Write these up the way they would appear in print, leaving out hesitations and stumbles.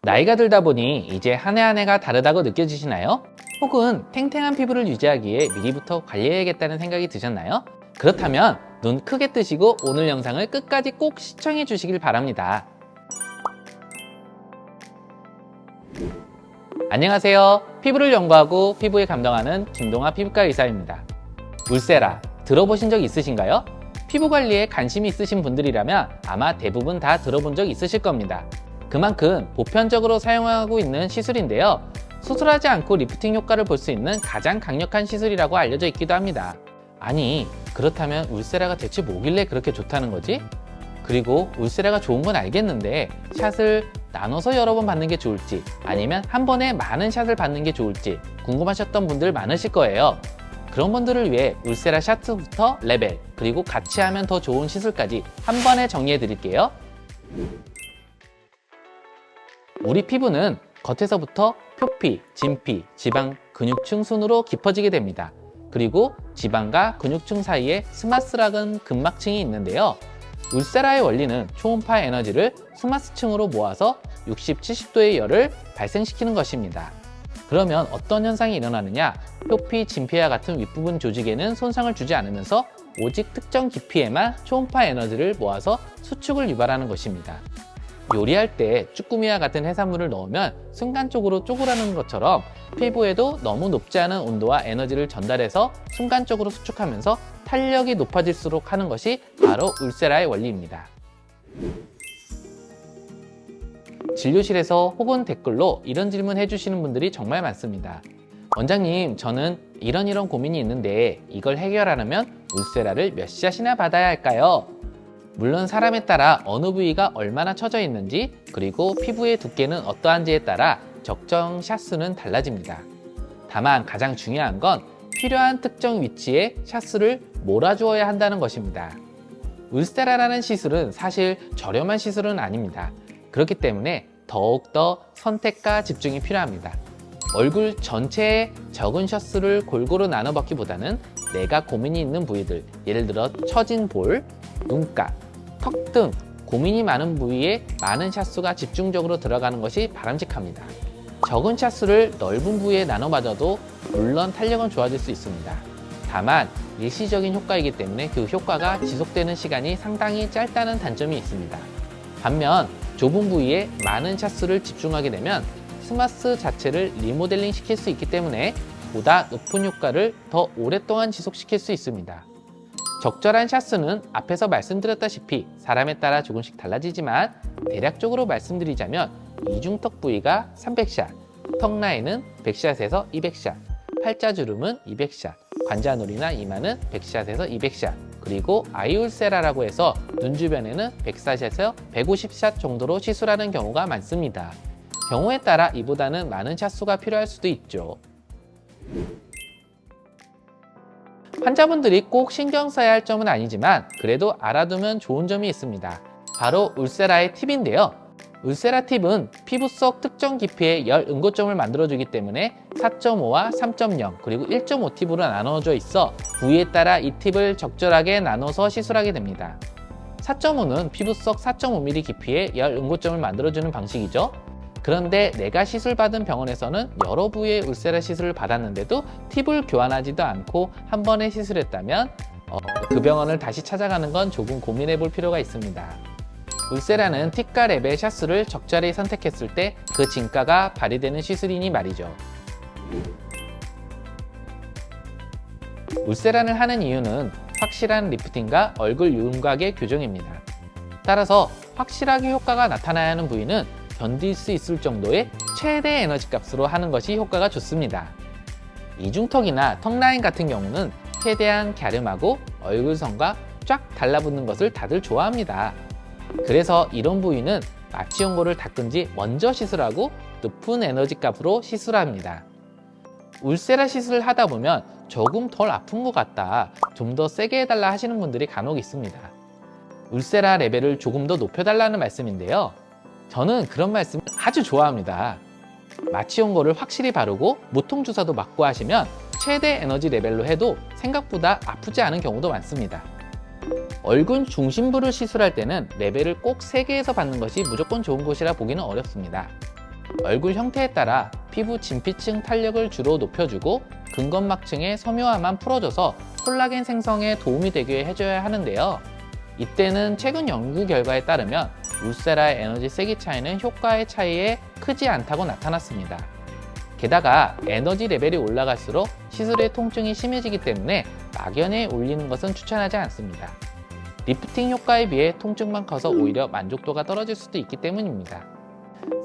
나이가 들다 보니 이제 한 해 한 해가 다르다고 느껴지시나요? 혹은 탱탱한 피부를 유지하기 위해 미리부터 관리해야겠다는 생각이 드셨나요? 그렇다면 눈 크게 뜨시고 오늘 영상을 끝까지 꼭 시청해 주시길 바랍니다. 안녕하세요. 피부를 연구하고 피부에 감동하는 김동아 피부과 의사입니다. 울세라 들어보신 적 있으신가요? 피부 관리에 관심이 있으신 분들이라면 아마 대부분 다 들어본 적 있으실 겁니다. 그만큼 보편적으로 사용하고 있는 시술인데요. 수술하지 않고 리프팅 효과를 볼 수 있는 가장 강력한 시술이라고 알려져 있기도 합니다. 아니, 그렇다면 울세라가 대체 뭐길래 그렇게 좋다는 거지? 그리고 울세라가 좋은 건 알겠는데 샷을 나눠서 여러 번 받는 게 좋을지 아니면 한 번에 많은 샷을 받는 게 좋을지 궁금하셨던 분들 많으실 거예요. 그런 분들을 위해 울세라 샷부터 레벨, 그리고 같이 하면 더 좋은 시술까지 한 번에 정리해 드릴게요. 우리 피부는 겉에서부터 표피, 진피, 지방, 근육층 순으로 깊어지게 됩니다. 그리고 지방과 근육층 사이에 스마스락은 근막층이 있는데요. 울세라의 원리는 초음파 에너지를 스마스층으로 모아서 60, 70도의 열을 발생시키는 것입니다. 그러면 어떤 현상이 일어나느냐? 표피, 진피와 같은 윗부분 조직에는 손상을 주지 않으면서 오직 특정 깊이에만 초음파 에너지를 모아서 수축을 유발하는 것입니다. 요리할 때 쭈꾸미와 같은 해산물을 넣으면 순간적으로 쪼그라드는 것처럼 피부에도 너무 높지 않은 온도와 에너지를 전달해서 순간적으로 수축하면서 탄력이 높아질수록 하는 것이 바로 울세라의 원리입니다. 진료실에서 혹은 댓글로 이런 질문 해주시는 분들이 정말 많습니다. 원장님, 저는 이런 고민이 있는데 이걸 해결하려면 울세라를 몇 샷이나 받아야 할까요? 물론 사람에 따라 어느 부위가 얼마나 처져 있는지, 그리고 피부의 두께는 어떠한지에 따라 적정 샷수는 달라집니다. 다만 가장 중요한 건 필요한 특정 위치에 샷수를 몰아주어야 한다는 것입니다. 울세라라는 시술은 사실 저렴한 시술은 아닙니다. 그렇기 때문에 더욱더 선택과 집중이 필요합니다. 얼굴 전체에 적은 샷수를 골고루 나눠받기보다는 내가 고민이 있는 부위들, 예를 들어 처진 볼, 눈가, 턱 등 고민이 많은 부위에 많은 샷수가 집중적으로 들어가는 것이 바람직합니다. 적은 샷수를 넓은 부위에 나눠 맞아도 물론 탄력은 좋아질 수 있습니다. 다만 일시적인 효과이기 때문에 그 효과가 지속되는 시간이 상당히 짧다는 단점이 있습니다. 반면 좁은 부위에 많은 샷수를 집중하게 되면 스마스 자체를 리모델링 시킬 수 있기 때문에 보다 높은 효과를 더 오랫동안 지속시킬 수 있습니다. 적절한 샷수는 앞에서 말씀드렸다시피 사람에 따라 조금씩 달라지지만 대략적으로 말씀드리자면 이중턱 부위가 300샷, 턱 라인은 100샷에서 200샷, 팔자주름은 200샷, 관자놀이나 이마는 100샷에서 200샷, 그리고 아이울세라라고 해서 눈 주변에는 100샷에서 150샷 정도로 시술하는 경우가 많습니다. 경우에 따라 이보다는 많은 샷수가 필요할 수도 있죠. 환자분들이 꼭 신경 써야 할 점은 아니지만 그래도 알아두면 좋은 점이 있습니다. 바로 울세라의 팁인데요. 울세라 팁은 피부 속 특정 깊이의 열 응고점을 만들어주기 때문에 4.5와 3.0 그리고 1.5 팁으로 나눠져 있어 부위에 따라 이 팁을 적절하게 나눠서 시술하게 됩니다. 4.5는 피부 속 4.5mm 깊이의 열 응고점을 만들어주는 방식이죠. 그런데 내가 시술받은 병원에서는 여러 부위의 울세라 시술을 받았는데도 팁을 교환하지도 않고 한 번에 시술했다면 그 병원을 다시 찾아가는 건 조금 고민해 볼 필요가 있습니다. 울세라는 팁과 랩의 샷수를 적절히 선택했을 때 그 진가가 발휘되는 시술이니 말이죠. 울세라를 하는 이유는 확실한 리프팅과 얼굴 윤곽의 교정입니다. 따라서 확실하게 효과가 나타나야 하는 부위는 견딜 수 있을 정도의 최대 에너지 값으로 하는 것이 효과가 좋습니다. 이중턱이나 턱라인 같은 경우는 최대한 갸름하고 얼굴선과 쫙 달라붙는 것을 다들 좋아합니다. 그래서 이런 부위는 마취연고를 닦은 지 먼저 시술하고 높은 에너지 값으로 시술합니다. 울세라 시술을 하다 보면 조금 덜 아픈 것 같다, 좀 더 세게 해달라 하시는 분들이 간혹 있습니다. 울세라 레벨을 조금 더 높여달라는 말씀인데요. 저는 그런 말씀을 아주 좋아합니다. 마취연고를 확실히 바르고 무통주사도 맞고 하시면 최대 에너지 레벨로 해도 생각보다 아프지 않은 경우도 많습니다. 얼굴 중심부를 시술할 때는 레벨을 꼭 3개에서 받는 것이 무조건 좋은 것이라 보기는 어렵습니다. 얼굴 형태에 따라 피부 진피층 탄력을 주로 높여주고 근검막층의 섬유화만 풀어줘서 콜라겐 생성에 도움이 되게 해줘야 하는데요. 이때는 최근 연구 결과에 따르면 울세라의 에너지 세기 차이는 효과의 차이에 크지 않다고 나타났습니다. 게다가 에너지 레벨이 올라갈수록 시술의 통증이 심해지기 때문에 막연히 올리는 것은 추천하지 않습니다. 리프팅 효과에 비해 통증만 커서 오히려 만족도가 떨어질 수도 있기 때문입니다.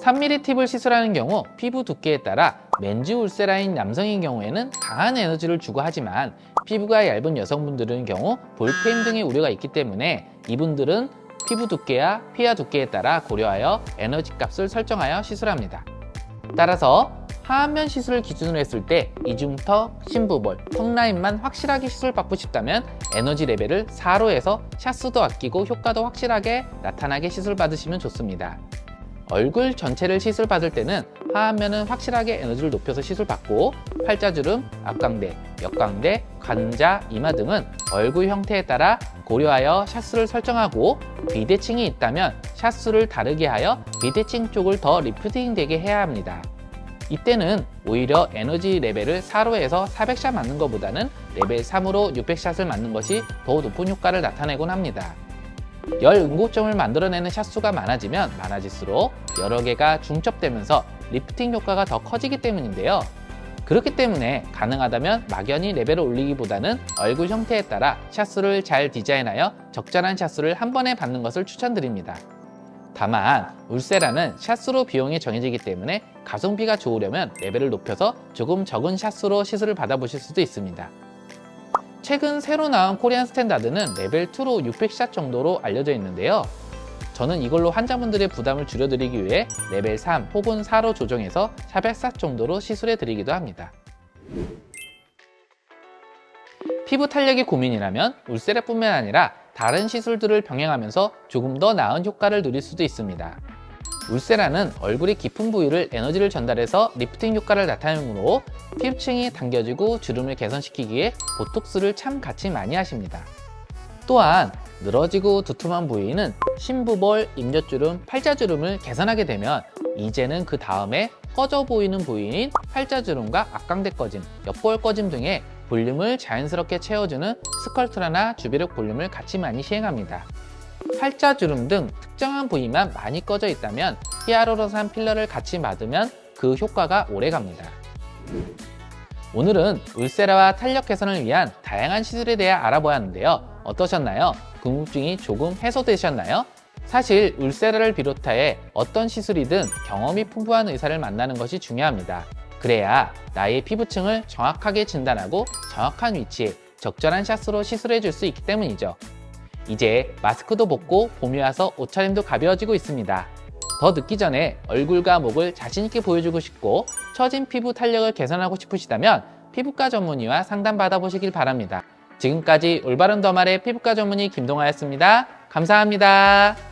3mm 팁을 시술하는 경우 피부 두께에 따라 맨즈 울세라인 남성인 경우에는 강한 에너지를 주고 하지만 피부가 얇은 여성분들의 경우 볼페임 등의 우려가 있기 때문에 이분들은 피부 두께와 피하 두께에 따라 고려하여 에너지 값을 설정하여 시술합니다. 따라서 하안면 시술을 기준으로 했을 때 이중턱, 심부볼, 턱 라인만 확실하게 시술받고 싶다면 에너지 레벨을 4로 해서 샷수도 아끼고 효과도 확실하게 나타나게 시술받으시면 좋습니다. 얼굴 전체를 시술받을 때는 하안면은 확실하게 에너지를 높여서 시술받고 팔자주름, 앞광대, 역광대, 관자, 이마 등은 얼굴 형태에 따라 고려하여 샷수를 설정하고 비대칭이 있다면 샷수를 다르게 하여 비대칭 쪽을 더 리프팅 되게 해야 합니다. 이때는 오히려 에너지 레벨을 4로 해서 400샷 맞는 것보다는 레벨 3으로 600샷을 맞는 것이 더 높은 효과를 나타내곤 합니다. 열 응고점을 만들어내는 샷수가 많아지면 많아질수록 여러 개가 중첩되면서 리프팅 효과가 더 커지기 때문인데요. 그렇기 때문에 가능하다면 막연히 레벨을 올리기보다는 얼굴 형태에 따라 샷수를 잘 디자인하여 적절한 샷수를 한 번에 받는 것을 추천드립니다. 다만 울세라는 샷수로 비용이 정해지기 때문에 가성비가 좋으려면 레벨을 높여서 조금 적은 샷수로 시술을 받아보실 수도 있습니다. 최근 새로 나온 코리안 스탠다드는 레벨 2로 600샷 정도로 알려져 있는데요. 저는 이걸로 환자분들의 부담을 줄여드리기 위해 레벨 3 혹은 4로 조정해서 400샷 정도로 시술해 드리기도 합니다. 피부 탄력이 고민이라면 울세라뿐만 아니라 다른 시술들을 병행하면서 조금 더 나은 효과를 누릴 수도 있습니다. 울세라는 얼굴의 깊은 부위를 에너지를 전달해서 리프팅 효과를 나타내므로 피부층이 당겨지고 주름을 개선시키기에 보톡스를 참 같이 많이 하십니다. 또한 늘어지고 두툼한 부위는 심부볼, 임젖주름, 팔자주름을 개선하게 되면 이제는 그 다음에 꺼져 보이는 부위인 팔자주름과 앞광대 꺼짐, 옆볼 꺼짐 등의 볼륨을 자연스럽게 채워주는 스컬트라나 주비력 볼륨을 같이 많이 시행합니다. 팔자주름 등 특정한 부위만 많이 꺼져 있다면 히아루론산 필러를 같이 맞으면 그 효과가 오래갑니다. 오늘은 울세라와 탄력 개선을 위한 다양한 시술에 대해 알아보았는데요. 어떠셨나요? 궁금증이 조금 해소되셨나요? 사실 울세라를 비롯해 어떤 시술이든 경험이 풍부한 의사를 만나는 것이 중요합니다. 그래야 나의 피부층을 정확하게 진단하고 정확한 위치에 적절한 샷으로 시술해 줄 수 있기 때문이죠. 이제 마스크도 벗고 봄이 와서 옷차림도 가벼워지고 있습니다. 더 늦기 전에 얼굴과 목을 자신있게 보여주고 싶고 처진 피부 탄력을 개선하고 싶으시다면 피부과 전문의와 상담 받아보시길 바랍니다. 지금까지 올바른 더말의 피부과 전문의 김동아였습니다. 감사합니다.